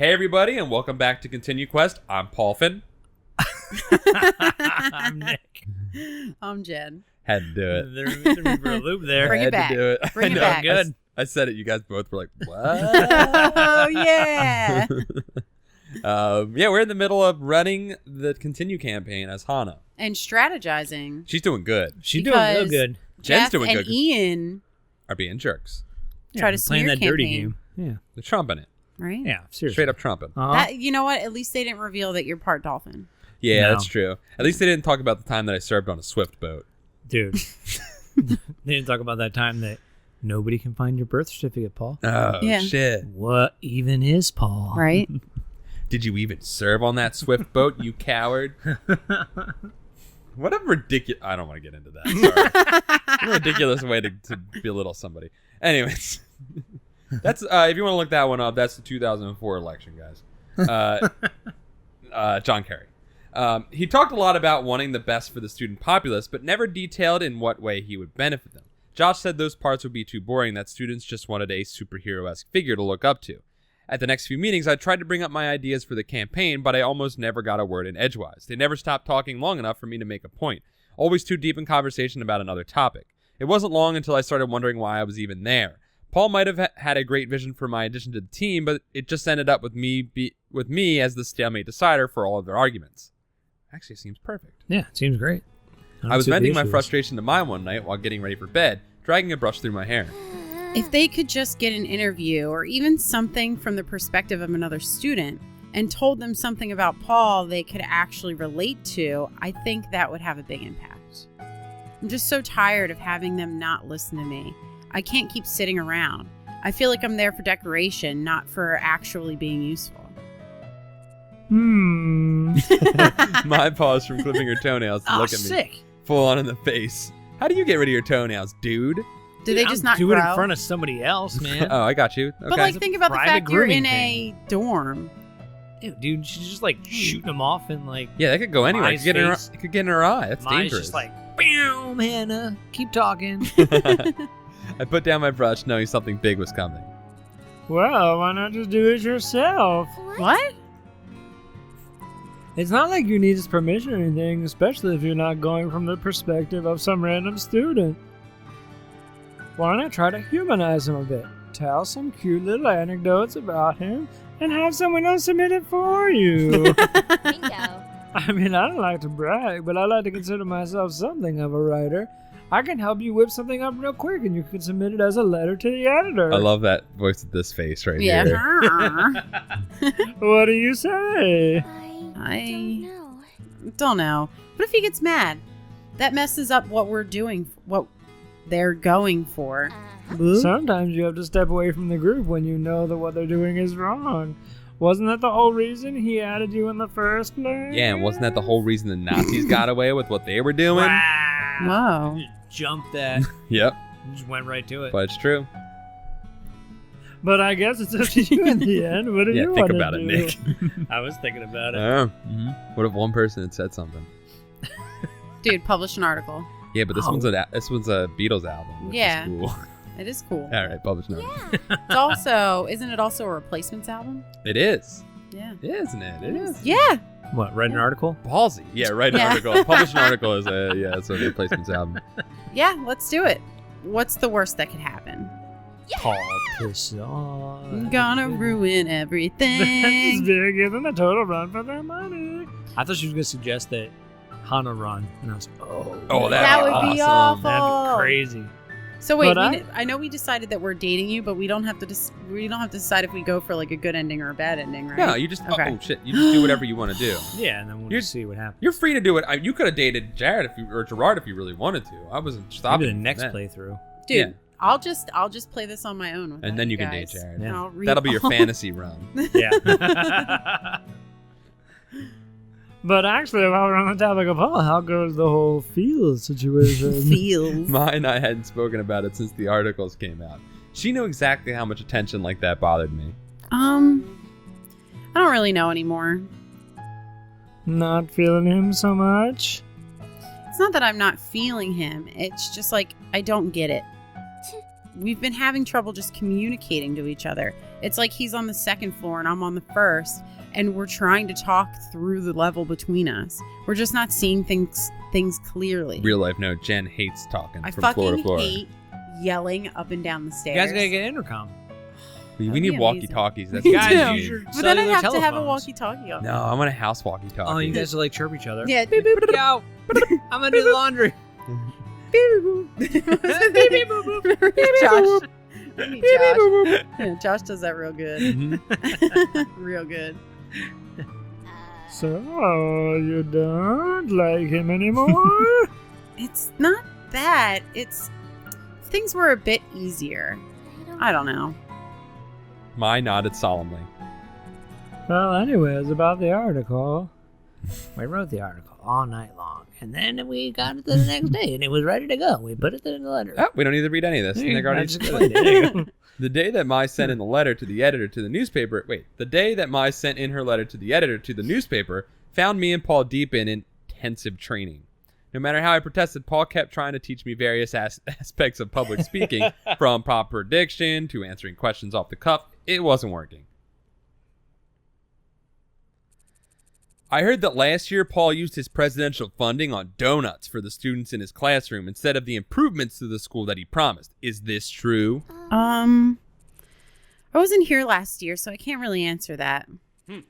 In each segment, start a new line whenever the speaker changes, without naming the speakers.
Hey everybody, and welcome back to ContinueQuest. I'm Paul Finn.
I'm Nick.
I'm Jen.
Had to do it.
They're for a loop there.
Bring it
Had
back.
to do it.
Bring
I
it
know.
back.
Good.
I said it. You guys both were like, what?
Oh, yeah.
Yeah, we're in the middle of running the Continue campaign as Hana.
And strategizing.
She's doing good.
She's doing real
Because
good.
Jen's
Jeff
doing
and
good.
Ian
Are being jerks.
try to
playing
smear
that dirty
campaign.
game. Yeah.
They're trumping it.
Right?
Yeah, seriously.
Straight up trumping.
Uh-huh.
That, you know what? At least they didn't reveal that you're part dolphin.
Yeah,
No.
that's true. At least they didn't talk about the time that I served on a Swift boat.
Dude. They didn't talk about that time that nobody can find your birth certificate, Paul.
Oh,
Yeah.
shit.
What even is Paul?
Right?
Did you even serve on that Swift boat, you coward? What a ridiculous... I don't want to get into that. Sorry. What a ridiculous way to belittle somebody. Anyways. That's if you want to look that one up, that's the 2004 election, guys. John Kerry. He talked a lot about wanting the best for the student populace, but never detailed in what way he would benefit them. Josh said those parts would be too boring, that students just wanted a superhero-esque figure to look up to. At the next few meetings, I tried to bring up my ideas for the campaign, but I almost never got a word in edgewise. They never stopped talking long enough for me to make a point, always too deep in conversation about another topic. It wasn't long until I started wondering why I was even there. Paul might have had a great vision for my addition to the team, but it just ended up with me as the stalemate decider for all of their arguments. Actually, it seems perfect.
Yeah, seems great.
I was venting my frustration to mine one night while getting ready for bed, dragging a brush through my hair.
If they could just get an interview or even something from the perspective of another student and told them something about Paul they could actually relate to, I think that would have a big impact. I'm just so tired of having them not listen to me. I can't keep sitting around. I feel like I'm there for decoration, not for actually being useful.
My pause from clipping her toenails to look at me
sick.
full on in the face. How do you get rid of your toenails, dude?
Do they just not
do
grow?
it in front of somebody else, man?
Oh, I got you. Okay.
But like, think about the
private
fact you're in
grooming
a dorm.
Ew, dude, she's just like shooting them off and like.
yeah, that could go anywhere. It
Mine's
could,
face.
it could get in her eye. That's
Mine's
dangerous.
just like, bam, Hannah, keep talking.
I put down my brush knowing something big was coming.
Well, why not just do it yourself?
What?
It's not like you need his permission or anything, especially if you're not going from the perspective of some random student. Why not try to humanize him a bit? Tell some cute little anecdotes about him and have someone else submit it for you.
Bingo.
I mean, I don't like to brag, but I like to consider myself something of a writer. I can help you whip something up real quick and you can submit it as a letter to the editor.
I love that voice with this face right
Yeah.
here.
What do you say?
I don't know. What if he gets mad? That messes up what we're doing, what they're going for.
Sometimes you have to step away from the group when you know that what they're doing is wrong. Wasn't that the whole reason he added you in the first place?
Yeah, and wasn't that the whole reason the Nazis got away with what they were doing?
Whoa.
Just jumped that.
Yep,
Just went right to it.
but it's true.
But I guess it's up to you in the end. What do
Yeah,
you
think
want
about
to
it,
do?
Nick.
I was thinking about it.
What if one person had said something?
Dude, publish an article.
Yeah, but this
Oh.
one's a Beatles album. Which
Yeah.
is cool.
It is cool.
All right, publish now.
It's also, isn't it also a replacements album?
It is,
Yeah.
isn't it? It is.
Yeah.
What, write an article?
Ballsy. Yeah, write an
Yeah.
article. Publish an article is it's a replacements album.
Yeah, let's do it. What's the worst that could happen?
Paul, piss off.
I'm gonna ruin
That's
everything.
bigger than the total run for their money. I thought she was going to suggest that Hana run. And I was like,
Oh,
That would be
awesome.
awful.
That'd be crazy.
So wait,
But
I know we decided that we're dating you, but we don't have to decide if we go for like a good ending or a bad ending, right?
No, you just
Okay.
oh shit, you just do whatever you want to do.
Yeah, and then we'll
You're-
just see what happens.
You're free to do it. You could have dated Jared or Gerard if you really wanted to. I wasn't stopping.
Maybe the
you from
next
that.
playthrough.
Dude,
Yeah.
I'll just play this on my own.
And then you can
guys.
date Jared.
Yeah.
And I'll read
That'll be your
all-
fantasy run.
Yeah. But actually, while we're on the topic of Paul, how goes the whole feels situation?
Feels.
Mine, I hadn't spoken about it since the articles came out. She knew exactly how much attention like that bothered me.
I don't really know anymore.
Not feeling him so much?
It's not that I'm not feeling him. It's just like I don't get it. We've been having trouble just communicating to each other. It's like he's on the second floor and I'm on the first, and we're trying to talk through the level between us. We're just not seeing things clearly.
Real life note, Jen hates talking
I
from floor to
fucking
floor.
hate yelling up and down the
You
stairs.
guys gotta get intercom.
We
That'd
need
be
walkie-talkies. That's
Me
what
too.
we
Guys,
need.
use your
But then I'd
cellular
have to have a
telephones.
walkie-talkie on.
No, I want a house walkie-talkie.
Oh, you guys will like chirp each other.
Yeah.
Beep, beep, go. I'm gonna do the laundry.
Josh. Josh. Yeah, Josh does that real good.
Mhm.
Real good.
So, you don't like him anymore?
It's not that. It's things were a bit easier. I don't know.
Mai nodded solemnly.
Well, anyways, about the article. We wrote the article all night long, and then we got it the next day, and it was ready to go. We put it in the letter.
Oh, we don't need to read any of this. Nick already
That's
did
good.
it.
There you go.
The day that Mai sent in the letter to the editor to the newspaper, the day that Mai sent in her letter to the editor to the newspaper found me and Paul deep in intensive training. No matter how I protested, Paul kept trying to teach me various aspects of public speaking, from proper diction to answering questions off the cuff. It wasn't working. I heard that last year Paul used his presidential funding on donuts for the students in his classroom instead of the improvements to the school that he promised. Is this true?
I wasn't here last year, so I can't really answer that.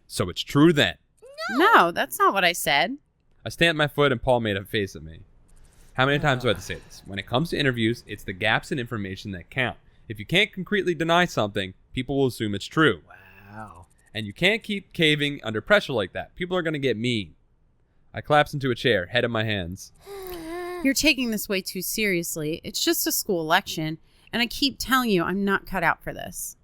So it's true then.
No, that's not what I said.
I stamped my foot and Paul made a face at me. How many times do I have to say this? When it comes to interviews, it's the gaps in information that count. If you can't concretely deny something, people will assume it's true.
Wow.
And you can't keep caving under pressure like that. People are going to get mean. I collapsed into a chair, head in my hands.
You're taking this way too seriously. It's just a school election, and I keep telling you I'm not cut out for this.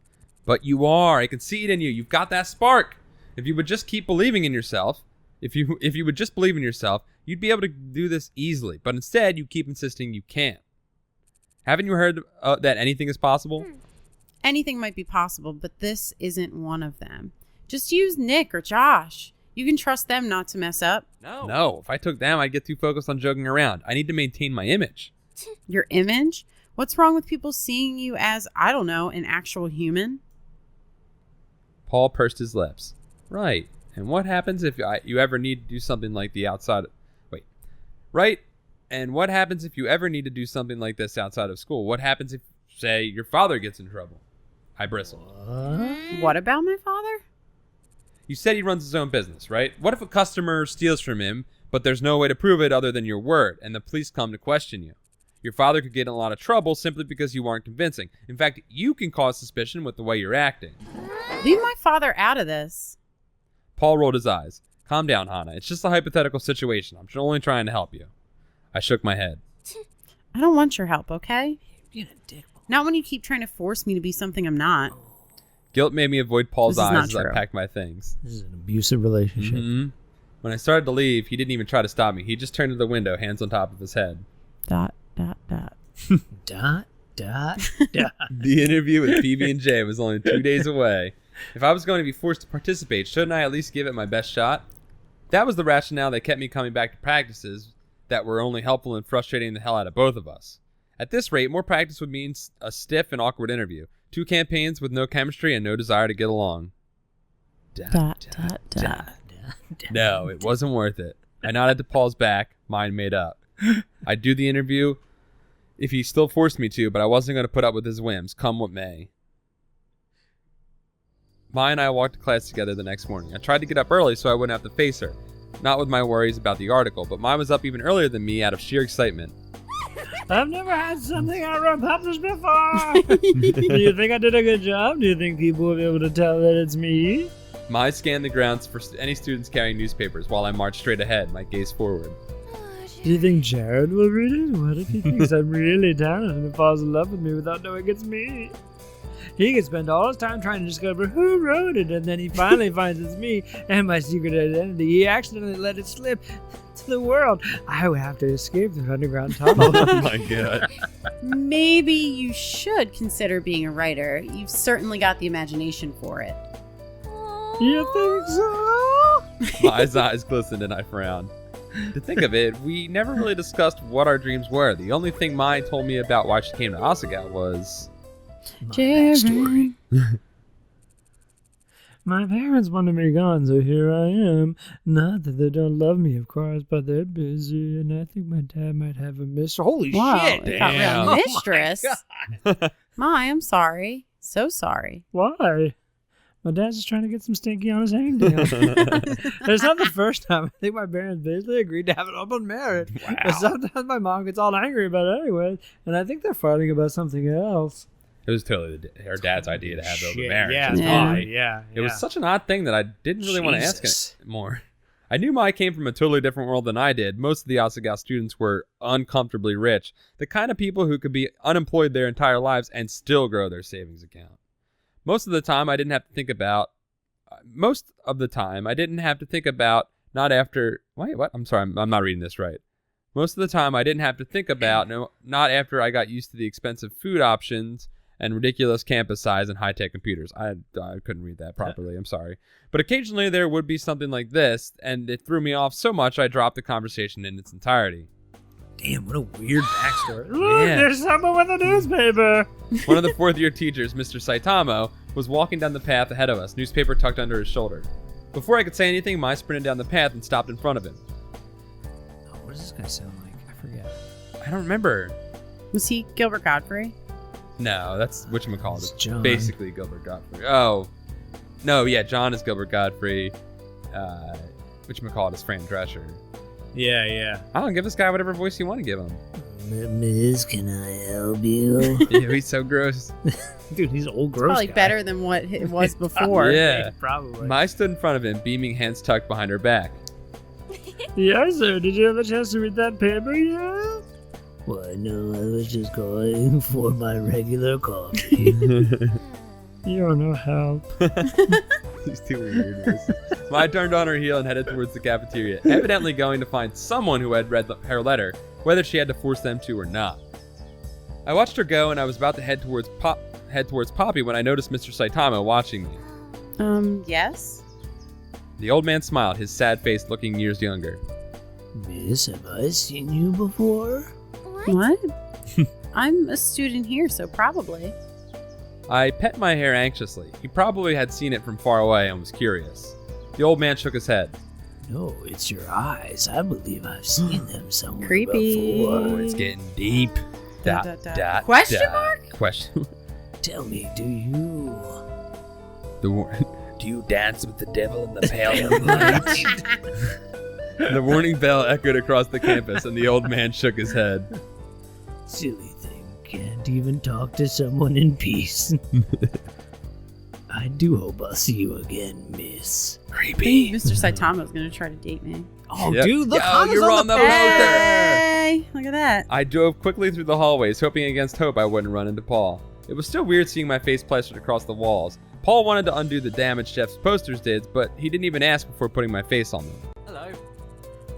But you are. I can see it in you. You've got that spark. If you would just keep believing in yourself, if you would just believe in yourself, you'd be able to do this easily. But instead, you keep insisting you can't. Haven't you heard that anything is possible?
Anything might be possible, but this isn't one of them. Just use Nick or Josh. You can trust them not to mess up.
No. If I took them, I'd get too focused on joking around. I need to maintain my image.
Your image? What's wrong with people seeing you as, I don't know, an actual human?
Paul pursed his lips. Right. And what happens if you ever need to do something like the outside... Right. And what happens if you ever need to do something like this outside of school? What happens if, say, your father gets in trouble? I bristled.
What about my father?
You said he runs his own business, right? What if a customer steals from him, but there's no way to prove it other than your word, and the police come to question you? Your father could get in a lot of trouble simply because you aren't convincing. In fact, you can cause suspicion with the way you're acting.
Leave my father out of this.
Paul rolled his eyes. Calm down, Hana. It's just a hypothetical situation. I'm only trying to help you. I shook my head.
I don't want your help, okay?
You're being a dick.
Not when you keep trying to force me to be something I'm not.
Guilt made me avoid Paul's
This is
eyes
not
as I
true.
packed my things.
This is an abusive relationship.
Mhm. When I started to leave, he didn't even try to stop me. He just turned to the window, hands on top of his head. ...
Dot, dot.
The interview with PB&J was only 2 days away. If I was going to be forced to participate, shouldn't I at least give it my best shot? That was the rationale that kept me coming back to practices that were only helpful in frustrating the hell out of both of us. At this rate, more practice would mean a stiff and awkward interview. 2 campaigns with no chemistry and no desire to get along.
Dot.
No, it wasn't worth it. I nodded to Paul's back, mind made up. I'd do the interview if he still forced me to, but I wasn't going to put up with his whims, come what may. Mai and I walked to class together the next morning. I tried to get up early so I wouldn't have to face her. Not with my worries about the article, but Mai was up even earlier than me out of sheer excitement.
I've never had something I wrote published before. Do you think I did a good job? Do you think people will be able to tell that it's me?
Mai scanned the grounds for any students carrying newspapers while I marched straight ahead, my gaze forward.
Do you think Jared will read it? What if he thinks I'm really talented and falls in love with me without knowing it's me? He could spend all his time trying to discover who wrote it, and then he finally finds it's me and my secret identity. He accidentally let it slip to the world. I would have to escape the underground tunnel.
Oh my god.
Maybe you should consider being a writer. You've certainly got the imagination for it.
You think so?
Mai's eyes glistened and I frowned. To think of it, we never really discussed what our dreams were. The only thing Mai told me about why she came to Asagao was...
Jerry.
My parents wanted me gone, so here I am. Not that they don't love me, of course, but they're busy, and I think my dad might have a mistress. Holy
Whoa,
shit!
it got
Damn.
real mistress. My, I'm sorry. So sorry.
Why? My dad's just trying to get some stinky on his hangnail. It's not the first time. I think my parents basically agreed to have an open marriage.
Wow.
But sometimes my mom gets all angry about it anyway, and I think they're fighting about something else.
It was totally her dad's idea to have open marriage.
Yeah,
It's
Yeah.
fine.
yeah.
It was such an odd thing that I didn't really want to ask
Jesus.
it more. I knew Mai came from a totally different world than I did. Most of the Asagao students were uncomfortably rich, the kind of people who could be unemployed their entire lives and still grow their savings account. Most of the time, I didn't have to think about. Not after. Wait, what? I'm sorry, I'm not reading this right. Most of the time, I didn't have to think about. Not after I got used to the expensive food options and ridiculous campus size and high-tech computers. I couldn't read that properly. I'm sorry. But occasionally there would be something like this, and it threw me off so much I dropped the conversation in its entirety.
Damn, what a weird backstory. Look,
Yeah.
there's someone with a newspaper.
One of the fourth-year teachers, Mr. Saitama, was walking down the path ahead of us, newspaper tucked under his shoulder. Before I could say anything, Mai sprinted down the path and stopped in front of him.
Oh, what does this guy sound like? I forget.
I don't remember.
Was he Gilbert Godfrey?
No, that's whatchamacallit.
It's
It's
John.
basically Gilbert Godfrey. Oh. No, yeah, John is Gilbert Godfrey. Whatchamacallit is Fran Drescher.
Yeah.
I don't give this guy whatever voice you want to give him.
Miss, can I help you?
Ew, he's so gross.
Dude, he's old gross
Probably
guy.
better than what it was before.
Yeah.
Probably.
Mai stood in front of him, beaming, hands tucked behind her back.
Yes, sir. Did you have a chance to read that paper yet? Why, no, I was just going for my regular coffee. You're no help.
He's too weird. Mai turned on her heel and headed towards the cafeteria, evidently going to find someone who had read her letter, whether she had to force them to or not. I watched her go, and I was about to head towards Poppy when I noticed Mr. Saitama watching me.
Yes?
The old man smiled, his sad face looking years younger.
Miss, have I seen you before?
What? I'm a student here, so probably.
I pet my hair anxiously. He probably had seen it from far away and was curious. The old man shook his head.
No, it's your eyes. I believe I've seen them somewhere
Creepy.
before.
Oh, it's getting deep.
Dot, dot, dot. Question mark?
Question.
Tell me, do you...
Do you dance with the devil in the pale moonlight? The warning bell echoed across the campus, and the old man shook his head.
Silly thing, can't even talk to someone in peace. I do hope I'll see you again, miss.
I think Mr. Saitama was going to try to date me.
Oh,
Yep.
dude, look,
Yo,
Hana's
you're on
the
the
poster.
Hey! Look at that.
I drove quickly through the hallways, hoping against hope I wouldn't run into Paul. It was still weird seeing my face plastered across the walls. Paul wanted to undo the damage Jeff's posters did, but he didn't even ask before putting my face on them.
Hello.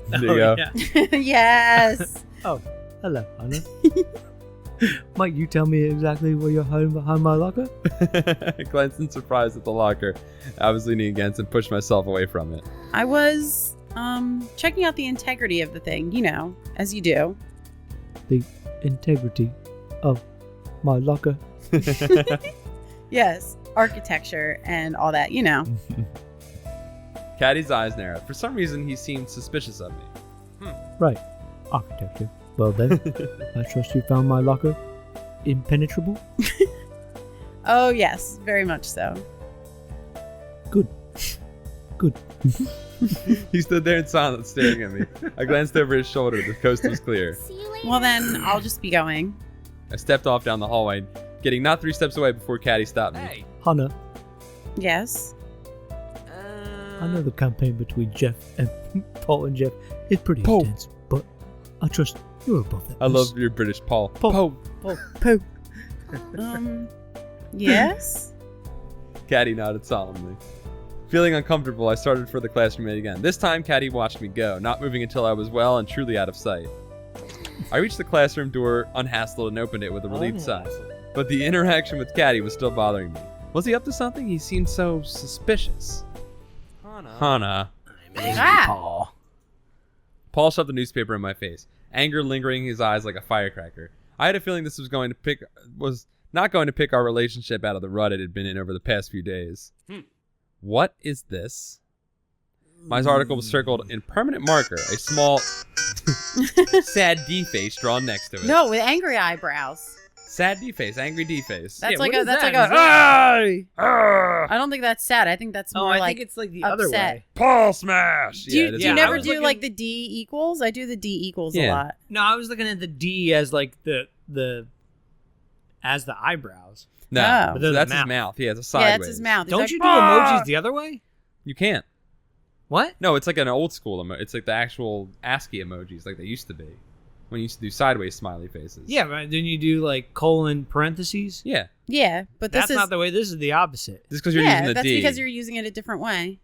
There you go.
Yeah.
Yes.
Hello, Hana. Might you tell me exactly where you're hiding behind my locker?
I glanced in surprise at the locker I was leaning against and pushed myself away from it.
I was checking out the integrity of the thing, you know, as you do.
The integrity of my locker.
Yes, architecture and all that, you know.
Caddy's eyes narrowed. For some reason, he seemed suspicious of me.
Right, architecture. Well then, I trust you found my locker impenetrable.
Oh, yes, very much so.
Good.
He stood there in silence, staring at me. I glanced over his shoulder. The coast was clear.
See you later.
Well, then I'll just be going.
I stepped off down the hallway, getting not 3 steps away before Caddy stopped me.
Hana,
Yes.
I know the campaign between Jeff and Paul and Jeff is pretty
Paul.
intense, but I trust you're above that.
I
miss.
love your British Paul.
Paul.
Yes?
Caddy nodded solemnly. Feeling uncomfortable, I started for the classroom again. This time, Caddy watched me go, not moving until I was well and truly out of sight. I reached the classroom door, unhassled, and opened it with a relieved sigh. But the interaction with Caddy was still bothering me. Was he up to something? He seemed so suspicious. Hana.
I'm angry,
Ah.
Paul.
Paul shoved the newspaper in my face, anger lingering in his eyes like a firecracker. I had a feeling this was not going to pick our relationship out of the rut it had been in over the past few days. What is this? My article was circled in permanent marker, a small, sad D face drawn next to it.
No, with angry eyebrows.
Sad D face, angry D face.
That's
Yeah,
like
what
a.
is
That's
that?
like a.
Is that-
I don't think that's sad. I think that's more
I
like.
think it's like the
upset.
other way.
Paul smash.
Do you,
it is
do you
a-
never
I was
do
looking-
like the D equals? I do the D equals a
Yeah.
lot.
No, I was looking at the D as like the as the eyebrows.
No,
Oh.
But they're the
that's his
mouth.
mouth. Yeah, it's a
Yeah,
sideways.
it's his mouth. He's
Don't
like,
you do
"Ah!"
emojis the other way?
You can't.
What?
No, it's like an old school it's like the actual ASCII emojis like they used to be. When you used to do sideways smiley faces.
Yeah, but then you do like colon parentheses.
Yeah.
Yeah, but this
That's
is.
not the way. This is the opposite.
Just because you're using
Yeah,
the
that's
D.
because you're using it a different way.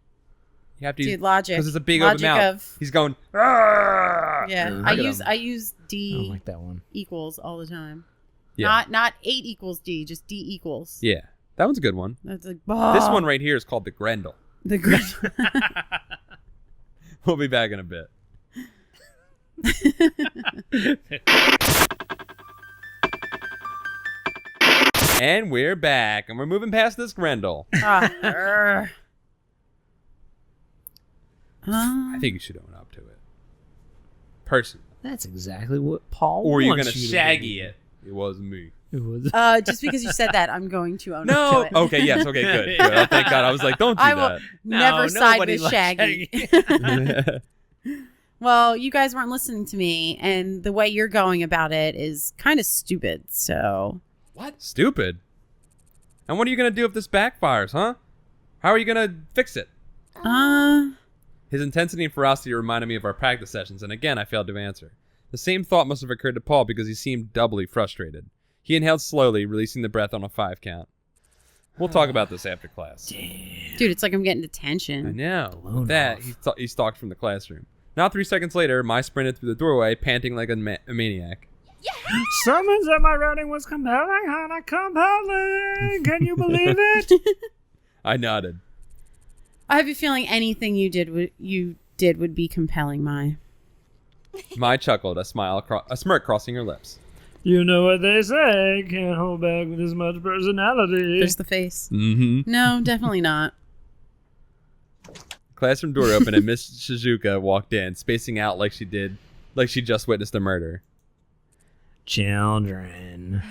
You have to
Dude, logic.
because it's a big
logic
open mouth.
Of,
He's going. "Argh!"
yeah,
Look
I
at
use
him.
I use
I don't
D
like that one.
equals all the time.
Yeah.
Not 8 equals D, just D equals.
Yeah, that one's a good one.
That's like
This one right here is called the Grendel.
The grid.
We'll be back in a bit. And we're back, and we're moving past this Grendel. I think you should own up to it. Personally.
That's exactly what Paul.
Or you're
wants
going to
you
shaggy
be.
it. It wasn't me.
It was.
just because you said that, I'm going to own
No.
up to it.
Okay, yes. Okay, good. Good. Oh, thank God. I was like, don't do
I will
that.
never side
nobody
with
likes
Shaggy. Well, you guys weren't listening to me, and the way you're going about it is kind of stupid. So
What? Stupid. And what are you going to do if this backfires, huh? How are you going to fix it? His intensity and ferocity reminded me of our practice sessions, and again, I failed to answer. The same thought must have occurred to Paul because he seemed doubly frustrated. He inhaled slowly, releasing the breath on a 5 count. We'll talk about this after class.
dude, it's like I'm getting detention.
I know.
Blown
That,
off.
he stalked from the classroom. Not 3 seconds later, Mai sprinted through the doorway, panting like a maniac.
Summons at my writing was compelling, Hana, compelling. Can you believe it?
I nodded.
I have a feeling anything you did would be compelling, Mai.
Mai chuckled, a smirk crossing her lips.
You know what they say, can't hold back with as much personality.
There's the face.
Mm-hmm.
No, definitely not.
Classroom door opened and Miss Shizuka walked in, spacing out like she just witnessed a murder.
Children,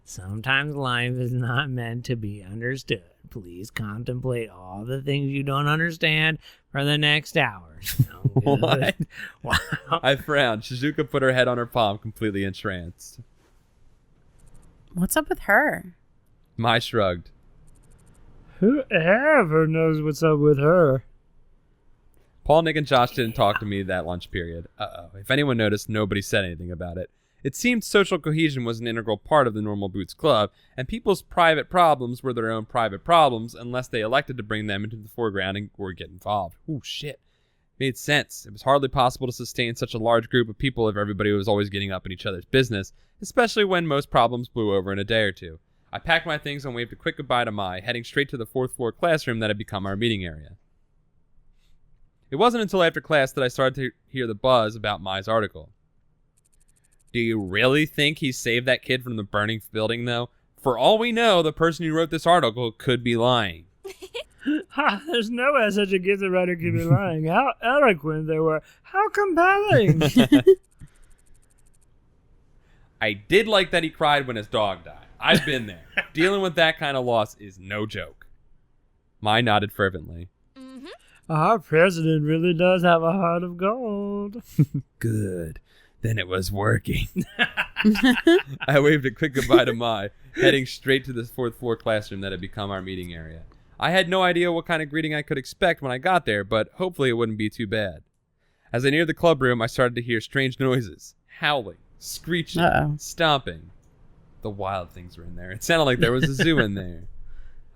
sometimes life is not meant to be understood. Please contemplate all the things you don't understand for the next hour.
What?
Wow.
I frowned. Shizuka put her head on her palm, completely entranced.
What's up with her?
Mai shrugged.
Whoever knows what's up with her.
Paul, Nick, and Josh didn't talk to me that lunch period. Uh-oh. If anyone noticed, nobody said anything about it. It seemed social cohesion was an integral part of the Normal Boots Club, and people's private problems were their own private problems unless they elected to bring them into the foreground or get involved. Ooh, shit. Made sense. It was hardly possible to sustain such a large group of people if everybody was always getting up in each other's business, especially when most problems blew over in a day or two. I packed my things and waved a quick goodbye to Mai, heading straight to the 4th floor classroom that had become our meeting area. It wasn't until after class that I started to hear the buzz about Mai's article. Do you really think he saved that kid from the burning building, though? For all we know, the person who wrote this article could be lying.
Ha, there's no way such a gifted writer could be lying. How eloquent they were. How compelling.
I did like that he cried when his dog died. I've been there. Dealing with that kind of loss is no joke. Mai nodded fervently.
Our president really does have a heart of gold.
Good. Then it was working. I waved a quick goodbye to Mai, heading straight to the 4th floor classroom that had become our meeting area. I had no idea what kind of greeting I could expect when I got there, but hopefully it wouldn't be too bad. As I neared the club room, I started to hear strange noises. Howling, screeching, stomping. The wild things were in there. It sounded like there was a zoo in there.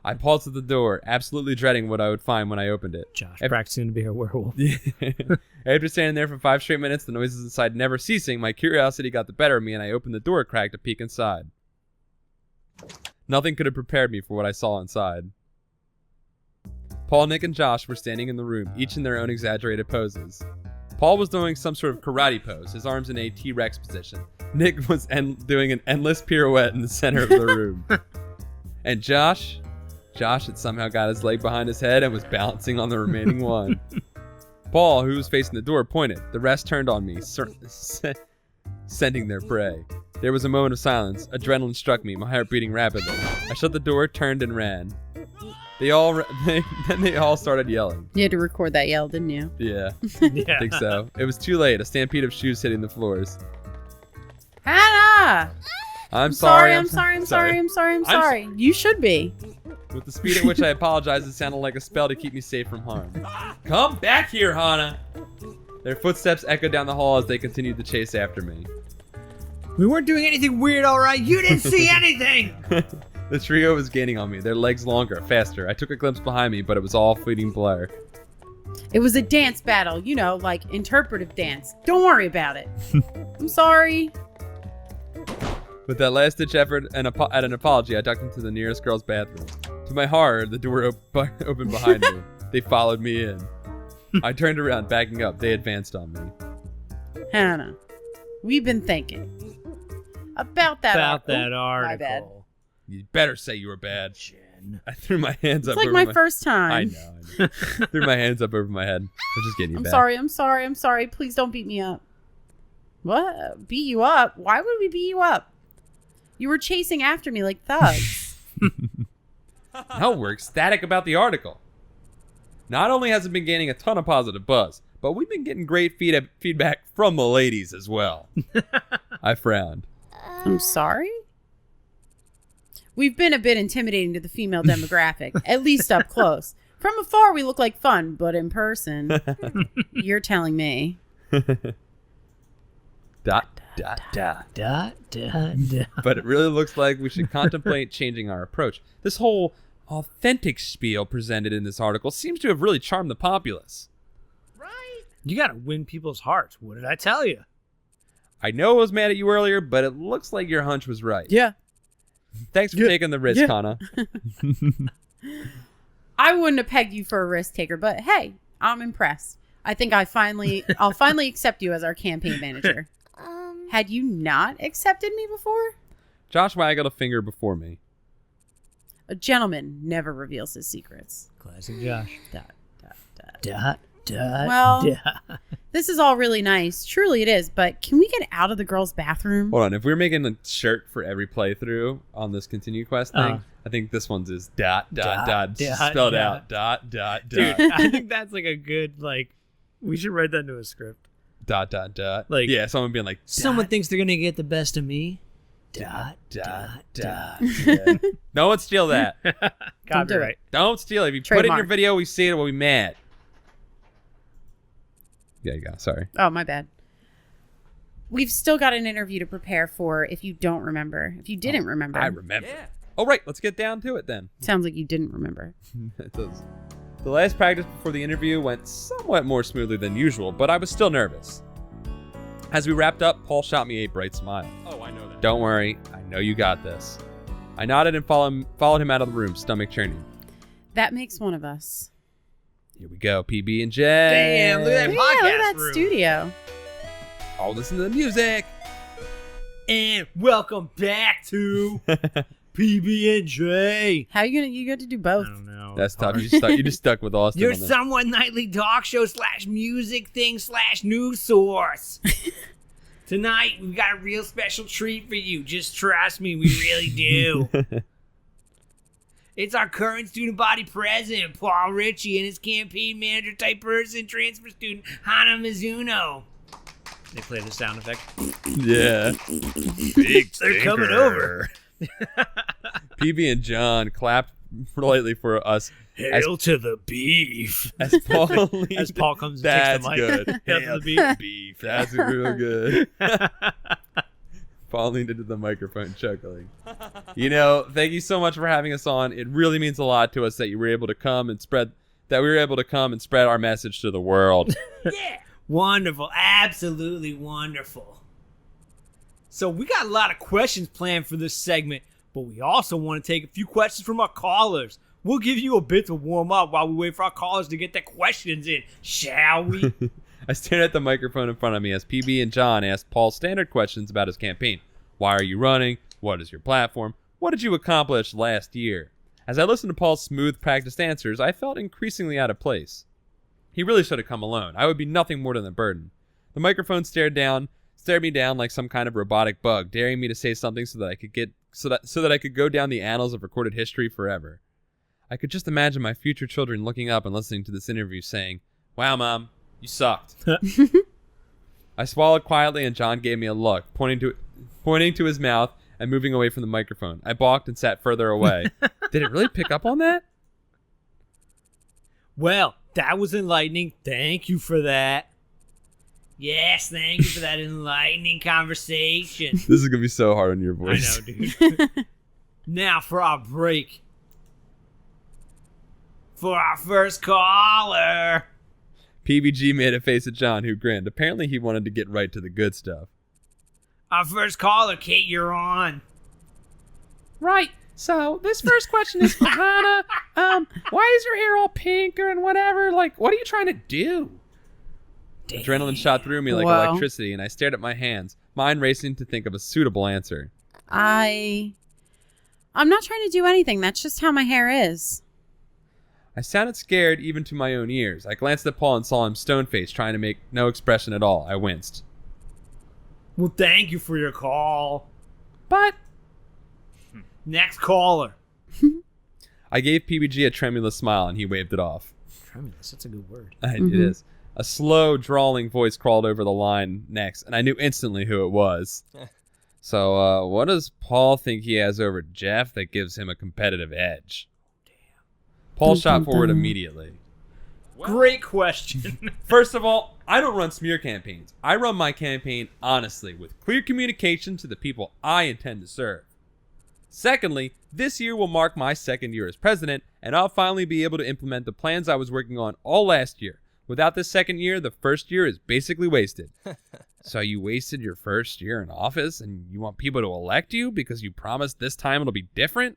I paused at the door, absolutely dreading what I would find when I opened it.
Josh practicing to be a werewolf.
After standing there for 5 straight minutes, the noises inside never ceasing, my curiosity got the better of me and I opened the door a crack to peek inside. Nothing could have prepared me for what I saw inside. Paul, Nick, and Josh were standing in the room, each in their own exaggerated poses. Paul was doing some sort of karate pose, his arms in a T-Rex position. Nick was doing an endless pirouette in the center of the room. And Josh had somehow got his leg behind his head and was balancing on the remaining one. Paul, who was facing the door, pointed. The rest turned on me, scenting their prey. There was a moment of silence. Adrenaline struck me, my heart beating rapidly. I shut the door, turned, and ran. Then they all started yelling.
You had to record that yell, didn't you?
Yeah,
Yeah.
I think so. It was too late. A stampede of shoes hitting the floors.
Hana!
I'm sorry.
I'm sorry. You should be.
With the speed at which I apologized, it sounded like a spell to keep me safe from harm. Come back here, Hana! Their footsteps echoed down the hall as they continued to chase after me.
We weren't doing anything weird, all right? You didn't see anything!
The trio was gaining on me, their legs longer, faster. I took a glimpse behind me, but it was all fleeting blur.
It was a dance battle, like interpretive dance. Don't worry about it. I'm sorry.
With that last-ditch effort and at an apology, I ducked into the nearest girl's bathroom. To my horror, the door opened behind me. They followed me in. I turned around, backing up. They advanced on me.
Hana, we've been thinking about that article. My bad.
You better say you were bad.
Jen.
I threw my hands up
It's like
over
my first time.
I know. Threw my hands up over my head. I'm just getting you back.
I'm sorry. Please don't beat me up. What? Beat you up? Why would we beat you up? You were chasing after me like thugs.
No, we're ecstatic about the article. Not only has it been gaining a ton of positive buzz, but we've been getting great feedback from the ladies as well. I frowned.
I'm sorry? We've been a bit intimidating to the female demographic, at least up close. From afar, we look like fun, but in person, you're telling me.
Dot. But it really looks like we should contemplate changing our approach. This whole authentic spiel presented in this article seems to have really charmed the populace.
Right? You gotta win people's hearts. What did I tell you?
I know I was mad at you earlier, but it looks like your hunch was right.
Yeah.
Thanks for taking the risk, Hana.
I wouldn't have pegged you for a risk taker, but hey, I'm impressed. I think I'll finally accept you as our campaign manager. Had you not accepted me before?
Josh waggled a finger before me.
A gentleman never reveals his secrets.
Classic Josh.
Well, this is all really nice. Truly it is, but can we get out of the girls' bathroom?
Hold on, if we're making a shirt for every playthrough on this ContinueQuest thing, I think this one's is dot spelled out.
Dude, I think that's like a good, we should write that into a script.
Dot. Yeah, someone being like,
someone thinks they're gonna get the best of me.
Dot. Yeah. No one steal that.
Copyright.
Don't steal it. If you put
Trademark.
it in your video, we see it, we'll be mad. Yeah, you go. Sorry.
Oh, my bad. We've still got an interview to prepare for if you don't remember. If you didn't remember.
I remember. Yeah. All right, let's get down to it then.
Sounds like you didn't remember.
It does. The last practice before the interview went somewhat more smoothly than usual, but I was still nervous. As we wrapped up, Paul shot me a bright smile. Oh, I know that. Don't worry, I know you got this. I nodded and followed him out of the room, stomach churning.
That makes one of us.
Here we go, PB and J.
Damn, look at that podcast
Look at that
room.
studio.
Oh, listen to the music.
And welcome back to PB&J.
How you got to do both?
I don't know.
That's tough. You just stuck with Austin.
Your
on this.
somewhat nightly talk show / music thing / news source. Tonight, we've got a real special treat for you. Just trust me, we really do. It's our current student body president, Paul Ritchey, and his campaign manager type person, transfer student, Hana Mizuno. They play the sound effect.
Yeah.
Big They're coming over.
PB and John clapped politely for us.
Hail to the beef.
As Paul leaned,
As Paul comes and
that's
takes the mic.
good.
Hail to the beef.
That's real good. Paul leaned into the microphone chuckling. Thank you so much for having us on. It really means a lot to us that you were able to come and spread our message to the world.
Yeah. Wonderful. Absolutely wonderful. So we got a lot of questions planned for this segment, but we also want to take a few questions from our callers. We'll give you a bit to warm up while we wait for our callers to get their questions in, shall we?
I stared at the microphone in front of me as PB and John asked Paul standard questions about his campaign. Why are you running? What is your platform? What did you accomplish last year? As I listened to Paul's smooth, practiced answers, I felt increasingly out of place. He really should have come alone. I would be nothing more than a burden. The microphone stared me down like some kind of robotic bug, daring me to say something so that I could go down the annals of recorded history forever. I could just imagine my future children looking up and listening to this interview saying, "Wow, Mom, you sucked." I swallowed quietly and John gave me a look, pointing to his mouth and moving away from the microphone. I balked and sat further away. Did it really pick up on that?
Well, that was enlightening. Thank you for that. Yes, thank you for that enlightening conversation.
This is going to be so hard on your voice.
I know, dude. Now for our break. For our first caller.
PBG made a face at John, who grinned. Apparently he wanted to get right to the good stuff.
Our first caller, Kate, you're on.
Right. So this first question is for Hana. Why is your hair all pink and whatever? Like, what are you trying to do? Damn. Adrenaline shot through me like electricity, and I stared at my hands, mind racing to think of a suitable answer.
I'm not trying to do anything. That's just how my hair is.
I sounded scared even to my own ears. I glanced at Paul and saw him stone-faced, trying to make no expression at all. I winced.
Well, thank you for your call.
But...
Next caller.
I gave PBG a tremulous smile, and he waved it off.
Tremulous, that's a good word.
It is. A slow, drawling voice crawled over the line next, and I knew instantly who it was. So, what does Paul think he has over Jeff that gives him a competitive edge? Paul shot forward immediately.
Great question.
First of all, I don't run smear campaigns. I run my campaign honestly, with clear communication to the people I intend to serve. Secondly, this year will mark my second year as president, and I'll finally be able to implement the plans I was working on all last year. Without this second year, the first year is basically wasted. So you wasted your first year in office, and you want people to elect you because you promised this time it'll be different?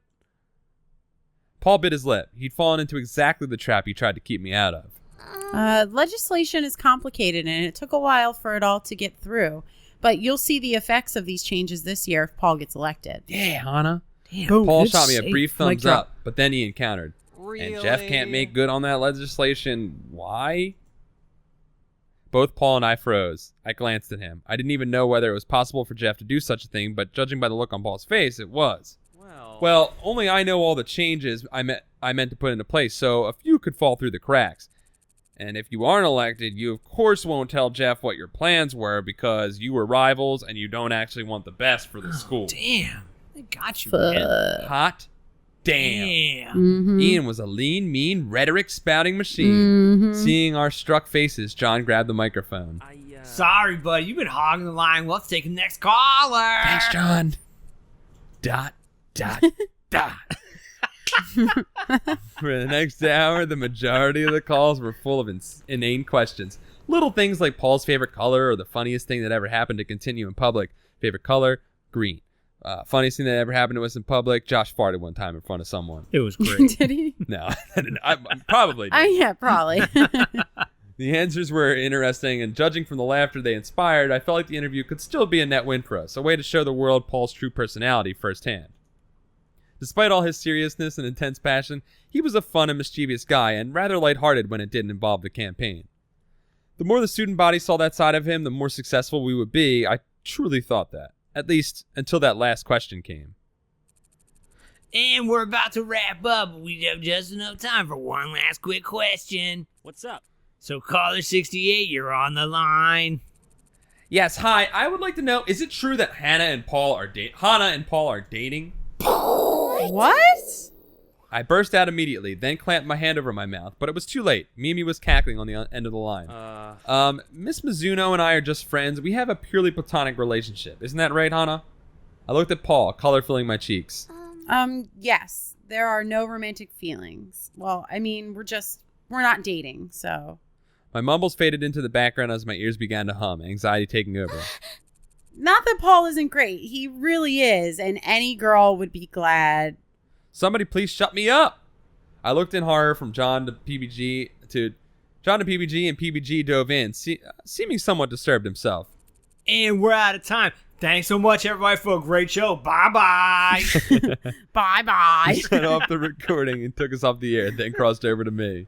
Paul bit his lip. He'd fallen into exactly the trap he tried to keep me out of.
Legislation is complicated, and it took a while for it all to get through. But you'll see the effects of these changes this year if Paul gets elected.
Yeah, Hana.
Damn.
Paul shot me a brief thumbs up, but then he encountered.
Really?
And Jeff can't make good on that legislation. Why? Both Paul and I froze. I glanced at him. I didn't even know whether it was possible for Jeff to do such a thing, but judging by the look on Paul's face, it was. Well, only I know all the changes I meant to put into place, so a few could fall through the cracks. And if you aren't elected, you of course won't tell Jeff what your plans were because you were rivals and you don't actually want the best for the school.
Damn. They got you, man.
Hot damn.
Mm-hmm.
Ian was a lean, mean, rhetoric-spouting machine.
Mm-hmm.
Seeing our struck faces, John grabbed the microphone.
Sorry, buddy. You've been hogging the line. Let's take the next caller.
Thanks, John. Dot. For the next hour, the majority of the calls were full of inane questions. Little things like Paul's favorite color or the funniest thing that ever happened to Continue in public. Favorite color? Green. Funniest thing that ever happened to us in public? Josh farted one time in front of someone.
It was great.
Did he?
No, I probably did.
Yeah, probably.
The answers were interesting, and judging from the laughter they inspired, I felt like the interview could still be a net win for us, a way to show the world Paul's true personality firsthand. Despite all his seriousness and intense passion, he was a fun and mischievous guy, and rather lighthearted when it didn't involve the campaign. The more the student body saw that side of him, the more successful we would be. I truly thought that. At least, until that last question came.
And we're about to wrap up. We have just enough time for one last quick question.
What's up?
So, caller 68, you're on the line.
Yes, hi. I would like to know, is it true that Hana and Paul are dating?
What?
I burst out immediately, then clamped my hand over my mouth, but it was too late. Mimi was cackling on the end of the line. Miss Mizuno and I are just friends. We have a purely platonic relationship. Isn't that right, Hana? I looked at Paul, color filling my cheeks.
Yes. There are no romantic feelings. Well, I mean, we're not dating, so.
My mumbles faded into the background as my ears began to hum, anxiety taking over.
Not that Paul isn't great. He really is, and any girl would be glad.
Somebody please shut me up. I looked in horror from John to PBG to John to PBG, and PBG dove in, seeming somewhat disturbed himself.
And we're out of time. Thanks so much, everybody, for a great show. Bye-bye.
Bye-bye.
He shut off the recording and took us off the air, then crossed over to me.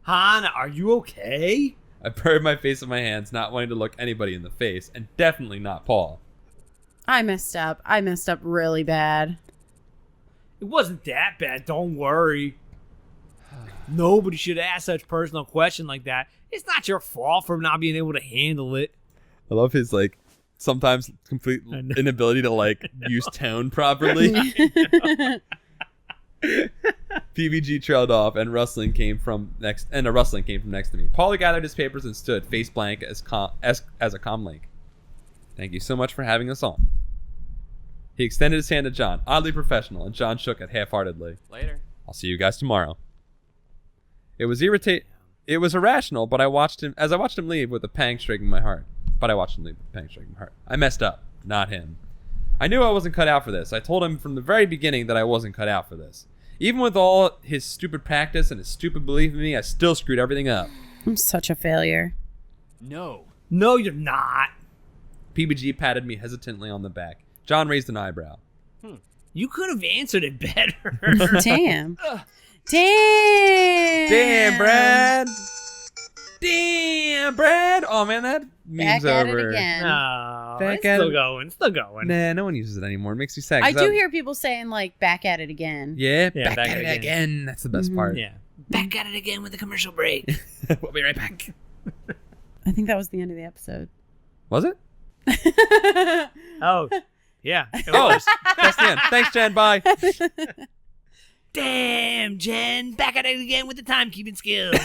Hana, are you okay?
I buried my face in my hands, not wanting to look anybody in the face, and definitely not Paul.
I messed up. I messed up really bad.
It wasn't that bad. Don't worry. Nobody should ask such personal question like that. It's not your fault for not being able to handle it.
I love his, like, sometimes complete inability to, use tone properly. PBG trailed off, and a rustling came from next to me. Paulie gathered his papers and stood face blank as a comm link. Thank you so much for having us on. He extended his hand to John, oddly professional, and John shook it half-heartedly.
Later.
I'll see you guys tomorrow. It was irrational, but I watched him leave with a pang striking my heart. I messed up, not him. I knew I wasn't cut out for this. I told him from the very beginning that I wasn't cut out for this. Even with all his stupid practice and his stupid belief in me, I still screwed everything up.
I'm such a failure.
No.
No, you're not.
PBG patted me hesitantly on the back. John raised an eyebrow.
You could have answered it better.
Damn. Damn,
Brad. Oh, man, that meme's
Back at
over.
it again.
No,
Back
it's
at
still
it.
going. Still going.
Nah, no one uses it anymore. It makes me sad.
I
'cause
do hear people saying, back at it again.
Yeah,
Yeah,
back at it again. That's the best part.
Yeah. Back at it again with a commercial break.
We'll be right back.
I think that was the end of the episode.
Was it?
Oh, yeah. It
Oh,
was.
that's the end. Thanks, Jen. Bye.
Damn, Jen. Back at it again with the timekeeping skills.